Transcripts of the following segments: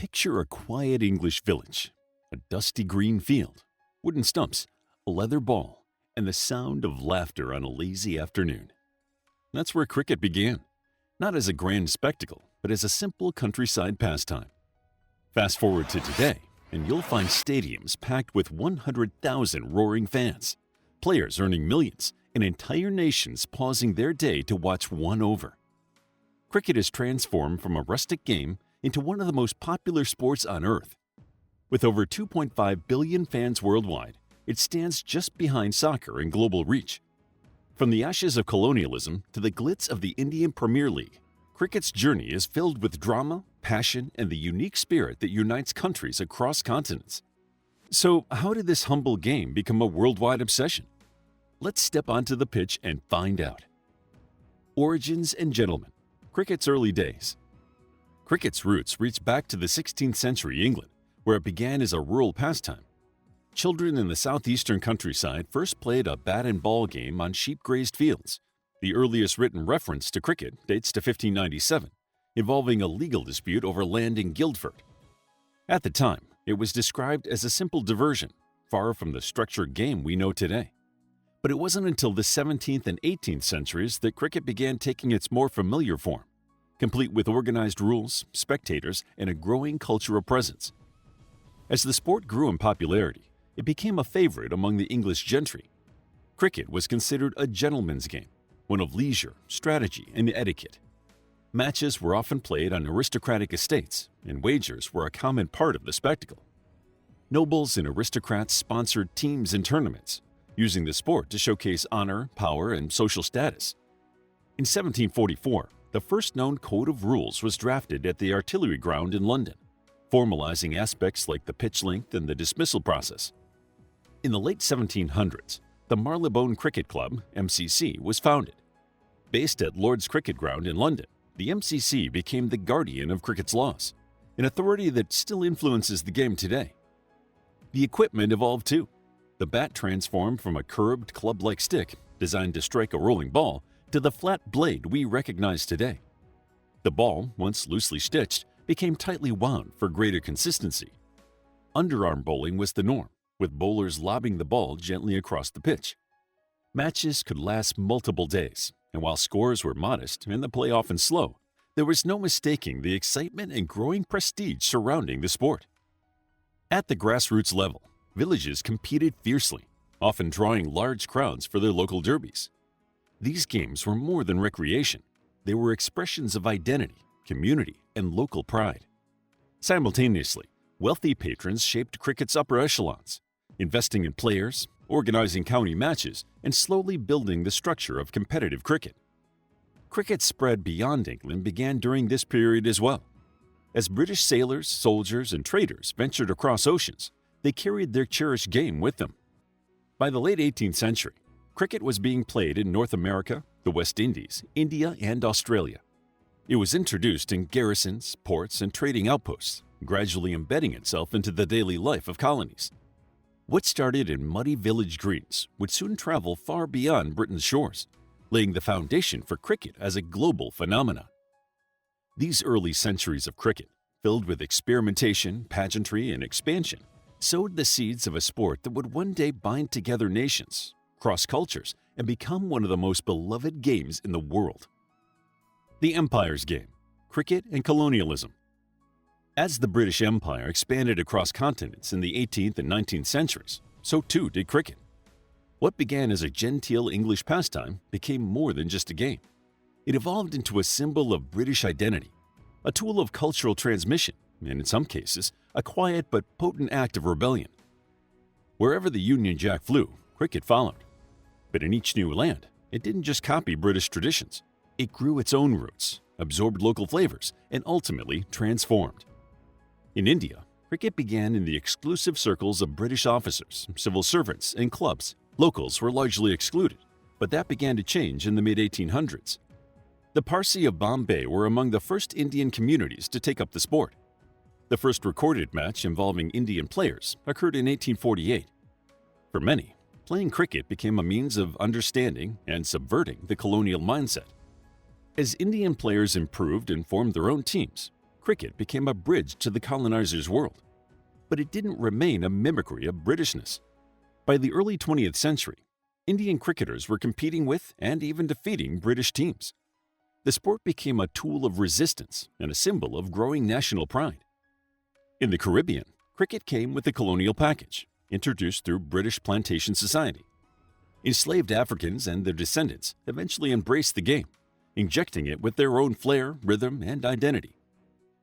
Picture a quiet English village, a dusty green field, wooden stumps, a leather ball, and the sound of laughter on a lazy afternoon. That's where cricket began, not as a grand spectacle, but as a simple countryside pastime. Fast forward to today, and you'll find stadiums packed with 100,000 roaring fans, players earning millions, and entire nations pausing their day to watch one over. Cricket has transformed from a rustic game into one of the most popular sports on earth. With over 2.5 billion fans worldwide, it stands just behind soccer in global reach. From the ashes of colonialism to the glitz of the Indian Premier League, cricket's journey is filled with drama, passion, and the unique spirit that unites countries across continents. So, how did this humble game become a worldwide obsession? Let's step onto the pitch and find out. Origins and gentlemen, cricket's early days. Cricket's roots reach back to the 16th century England, where it began as a rural pastime. Children in the southeastern countryside first played a bat and ball game on sheep-grazed fields. The earliest written reference to cricket dates to 1597, involving a legal dispute over land in Guildford. At the time, it was described as a simple diversion, far from the structured game we know today. But it wasn't until the 17th and 18th centuries that cricket began taking its more familiar form, complete with organized rules, spectators, and a growing cultural presence. As the sport grew in popularity, it became a favorite among the English gentry. Cricket was considered a gentleman's game, one of leisure, strategy, and etiquette. Matches were often played on aristocratic estates, and wagers were a common part of the spectacle. Nobles and aristocrats sponsored teams and tournaments, using the sport to showcase honor, power, and social status. In 1744, the first known code of rules was drafted at the Artillery Ground in London, formalizing aspects like the pitch length and the dismissal process. In the late 1700s, the Marylebone Cricket Club, MCC, was founded. Based at Lord's Cricket Ground in London, the MCC became the guardian of cricket's laws, an authority that still influences the game today. The equipment evolved too. The bat transformed from a curved club-like stick designed to strike a rolling ball to the flat blade we recognize today. The ball, once loosely stitched, became tightly wound for greater consistency. Underarm bowling was the norm, with bowlers lobbing the ball gently across the pitch. Matches could last multiple days, and while scores were modest and the play often slow, there was no mistaking the excitement and growing prestige surrounding the sport. At the grassroots level, villages competed fiercely, often drawing large crowds for their local derbies. These games were more than recreation. They were expressions of identity, community, and local pride. Simultaneously, wealthy patrons shaped cricket's upper echelons, investing in players, organizing county matches, and slowly building the structure of competitive cricket. Cricket spread beyond England began during this period as well. As British sailors, soldiers, and traders ventured across oceans, they carried their cherished game with them. By the late 18th century, cricket was being played in North America, the West Indies, India, and Australia. It was introduced in garrisons, ports, and trading outposts, gradually embedding itself into the daily life of colonies. What started in muddy village greens would soon travel far beyond Britain's shores, laying the foundation for cricket as a global phenomenon. These early centuries of cricket, filled with experimentation, pageantry, and expansion, sowed the seeds of a sport that would one day bind together nations, cross cultures, and become one of the most beloved games in the world. The Empire's Game, Cricket and Colonialism. As the British Empire expanded across continents in the 18th and 19th centuries, so too did cricket. What began as a genteel English pastime became more than just a game. It evolved into a symbol of British identity, a tool of cultural transmission, and in some cases, a quiet but potent act of rebellion. Wherever the Union Jack flew, cricket followed. But in each new land, it didn't just copy British traditions. It grew its own roots, absorbed local flavors, and ultimately transformed. In India, cricket began in the exclusive circles of British officers, civil servants, and clubs. Locals were largely excluded, but that began to change in the mid-1800s. The Parsi of Bombay were among the first Indian communities to take up the sport. The first recorded match involving Indian players occurred in 1848. For many, playing cricket became a means of understanding and subverting the colonial mindset. As Indian players improved and formed their own teams, cricket became a bridge to the colonizers' world. But it didn't remain a mimicry of Britishness. By the early 20th century, Indian cricketers were competing with and even defeating British teams. The sport became a tool of resistance and a symbol of growing national pride. In the Caribbean, cricket came with the colonial package, introduced through British plantation society. Enslaved Africans and their descendants eventually embraced the game, injecting it with their own flair, rhythm, and identity.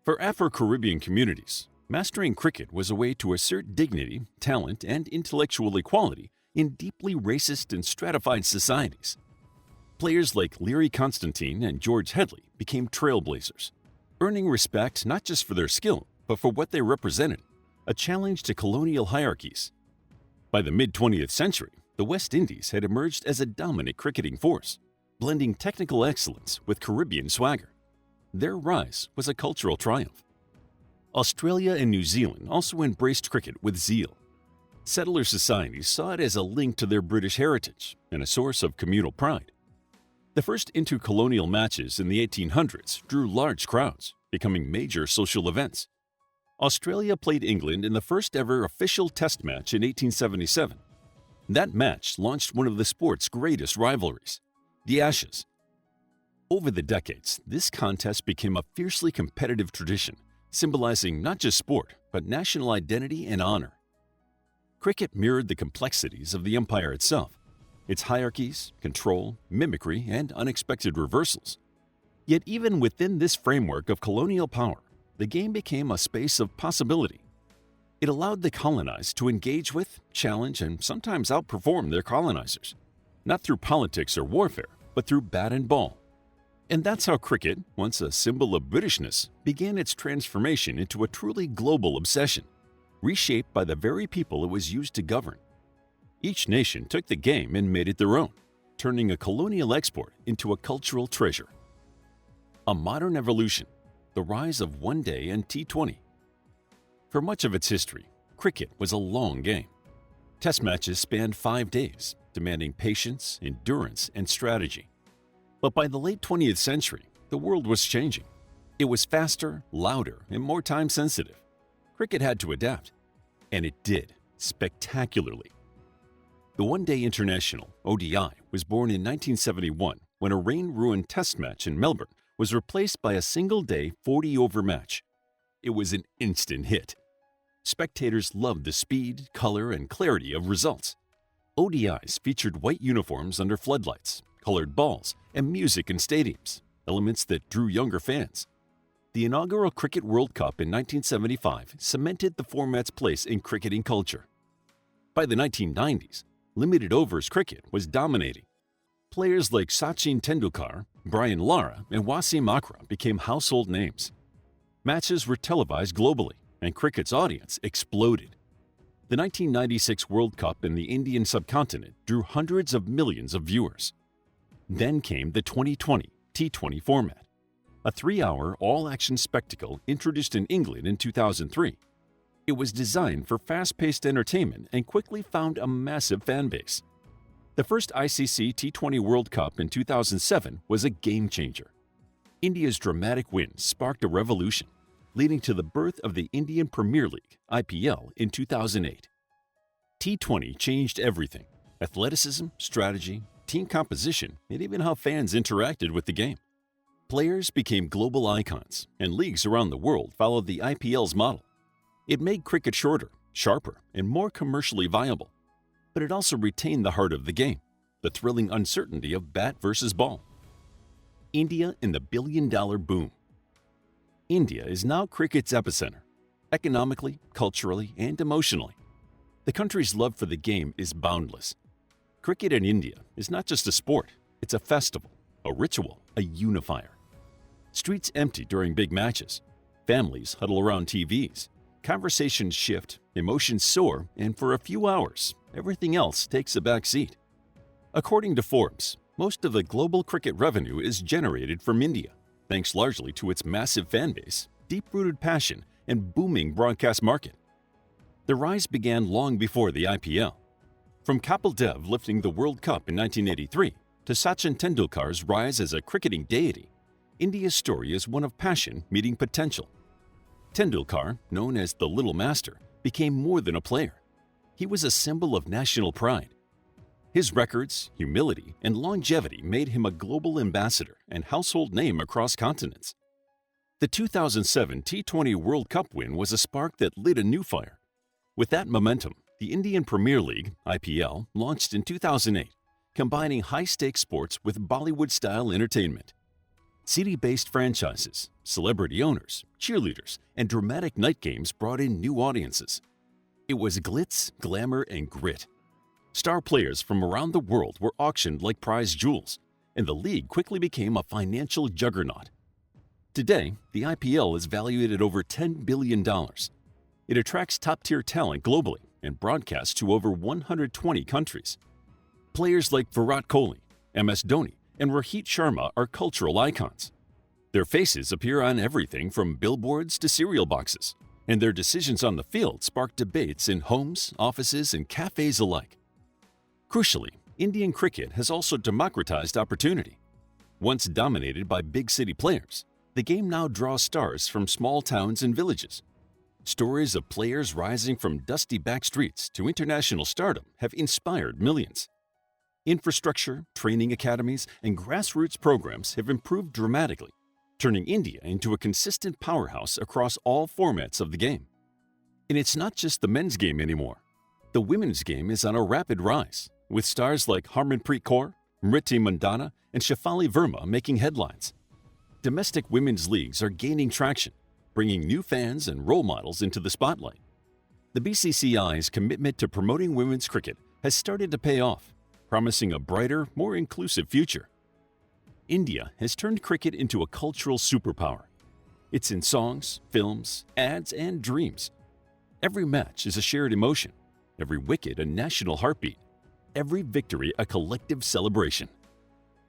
For Afro-Caribbean communities, mastering cricket was a way to assert dignity, talent, and intellectual equality in deeply racist and stratified societies. Players like Leary Constantine and George Headley became trailblazers, earning respect not just for their skill, but for what they represented, a challenge to colonial hierarchies. By the mid-20th century, the West Indies had emerged as a dominant cricketing force, blending technical excellence with Caribbean swagger. Their rise was a cultural triumph. Australia and New Zealand also embraced cricket with zeal. Settler societies saw it as a link to their British heritage and a source of communal pride. The first intercolonial matches in the 1800s drew large crowds, becoming major social events. Australia played England in the first ever official Test match in 1877. That match launched one of the sport's greatest rivalries, the Ashes. Over the decades, this contest became a fiercely competitive tradition, symbolizing not just sport, but national identity and honor. Cricket mirrored the complexities of the empire itself, its hierarchies, control, mimicry, and unexpected reversals. Yet even within this framework of colonial power, the game became a space of possibility. It allowed the colonized to engage with, challenge, and sometimes outperform their colonizers, not through politics or warfare, but through bat and ball. And that's how cricket, once a symbol of Britishness, began its transformation into a truly global obsession, reshaped by the very people it was used to govern. Each nation took the game and made it their own, turning a colonial export into a cultural treasure. A modern evolution, the rise of one-day and T20. For much of its history, cricket was a long game. Test matches spanned 5 days, demanding patience, endurance, and strategy. But by the late 20th century, the world was changing. It was faster, louder, and more time-sensitive. Cricket had to adapt, and it did, spectacularly. The One-Day International, ODI, was born in 1971 when a rain-ruined Test match in Melbourne was replaced by a single-day 40-over match. It was an instant hit. Spectators loved the speed, color, and clarity of results. ODIs featured white uniforms under floodlights, colored balls, and music in stadiums, elements that drew younger fans. The inaugural Cricket World Cup in 1975 cemented the format's place in cricketing culture. By the 1990s, limited overs cricket was dominating. Players like Sachin Tendulkar, Brian Lara, and Wasim Akram became household names. Matches were televised globally, and cricket's audience exploded. The 1996 World Cup in the Indian subcontinent drew hundreds of millions of viewers. Then came the 2020 T20 format, a 3-hour all-action spectacle introduced in England in 2003. It was designed for fast-paced entertainment and quickly found a massive fan base. The first ICC T20 World Cup in 2007 was a game-changer. India's dramatic win sparked a revolution, leading to the birth of the Indian Premier League, IPL, in 2008. T20 changed everything: athleticism, strategy, team composition, and even how fans interacted with the game. Players became global icons, and leagues around the world followed the IPL's model. It made cricket shorter, sharper, and more commercially viable. But it also retained the heart of the game, the thrilling uncertainty of bat versus ball. India and the billion-dollar boom. India is now cricket's epicenter, economically, culturally, and emotionally. The country's love for the game is boundless. Cricket in India is not just a sport, it's a festival, a ritual, a unifier. Streets empty during big matches. Families huddle around TVs. Conversations shift, emotions soar, and for a few hours, everything else takes a back seat. According to Forbes, most of the global cricket revenue is generated from India, thanks largely to its massive fan base, deep-rooted passion, and booming broadcast market. The rise began long before the IPL. From Kapil Dev lifting the World Cup in 1983 to Sachin Tendulkar's rise as a cricketing deity, India's story is one of passion meeting potential, Tendulkar, known as the Little Master, became more than a player. He was a symbol of national pride. His records, humility, and longevity made him a global ambassador and household name across continents. The 2007 T20 World Cup win was a spark that lit a new fire. With that momentum, the Indian Premier League, IPL, launched in 2008, combining high-stakes sports with Bollywood-style entertainment. City-based franchises, celebrity owners, cheerleaders, and dramatic night games brought in new audiences. It was glitz, glamour, and grit. Star players from around the world were auctioned like prize jewels, and the league quickly became a financial juggernaut. Today, the IPL is valued at over $10 billion. It attracts top-tier talent globally and broadcasts to over 120 countries. Players like Virat Kohli, MS Dhoni, and Rohit Sharma are cultural icons. Their faces appear on everything from billboards to cereal boxes, and their decisions on the field spark debates in homes, offices, and cafes alike. Crucially, Indian cricket has also democratized opportunity. Once dominated by big city players, the game now draws stars from small towns and villages. Stories of players rising from dusty back streets to international stardom have inspired millions. Infrastructure, training academies, and grassroots programs have improved dramatically, turning India into a consistent powerhouse across all formats of the game. And it's not just the men's game anymore. The women's game is on a rapid rise, with stars like Harmanpreet Kaur, Smriti Mandhana, and Shefali Verma making headlines. Domestic women's leagues are gaining traction, bringing new fans and role models into the spotlight. The BCCI's commitment to promoting women's cricket has started to pay off, promising a brighter, more inclusive future. India has turned cricket into a cultural superpower. It's in songs, films, ads, and dreams. Every match is a shared emotion, every wicket a national heartbeat, every victory a collective celebration.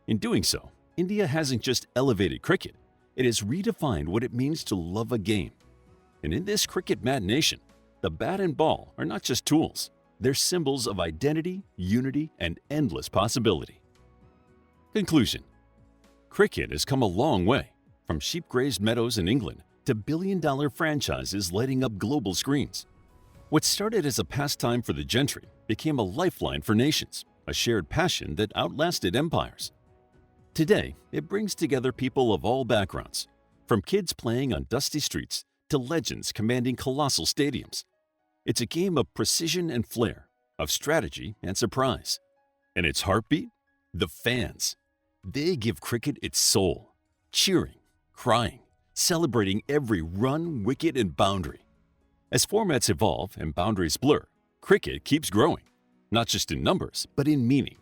In doing so, India hasn't just elevated cricket, it has redefined what it means to love a game. And in this cricket-mad nation, the bat and ball are not just tools, they're symbols of identity, unity, and endless possibility. Conclusion: cricket has come a long way, from sheep-grazed meadows in England to billion-dollar franchises lighting up global screens. What started as a pastime for the gentry became a lifeline for nations, a shared passion that outlasted empires. Today, it brings together people of all backgrounds, from kids playing on dusty streets to legends commanding colossal stadiums. It's a game of precision and flair, of strategy and surprise. And its heartbeat? The fans. They give cricket its soul, cheering, crying, celebrating every run, wicket, and boundary. As formats evolve and boundaries blur, cricket keeps growing, not just in numbers, but in meaning.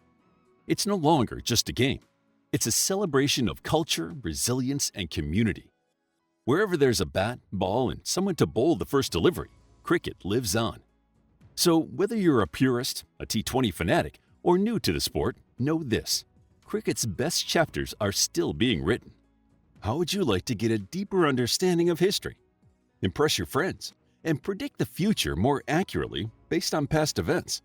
It's no longer just a game. It's a celebration of culture, resilience, and community. Wherever there's a bat, ball, and someone to bowl the first delivery, cricket lives on. So whether you're a purist, a T20 fanatic, or new to the sport, know this: cricket's best chapters are still being written. How would you like to get a deeper understanding of history, impress your friends, and predict the future more accurately based on past events?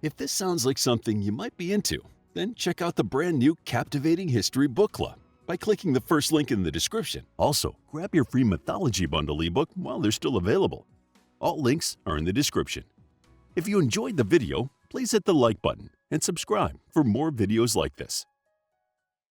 If this sounds like something you might be into, then check out the brand new Captivating History Book Club by clicking the first link in the description. Also, grab your free Mythology Bundle ebook while they're still available. All links are in the description. If you enjoyed the video, please hit the like button and subscribe for more videos like this.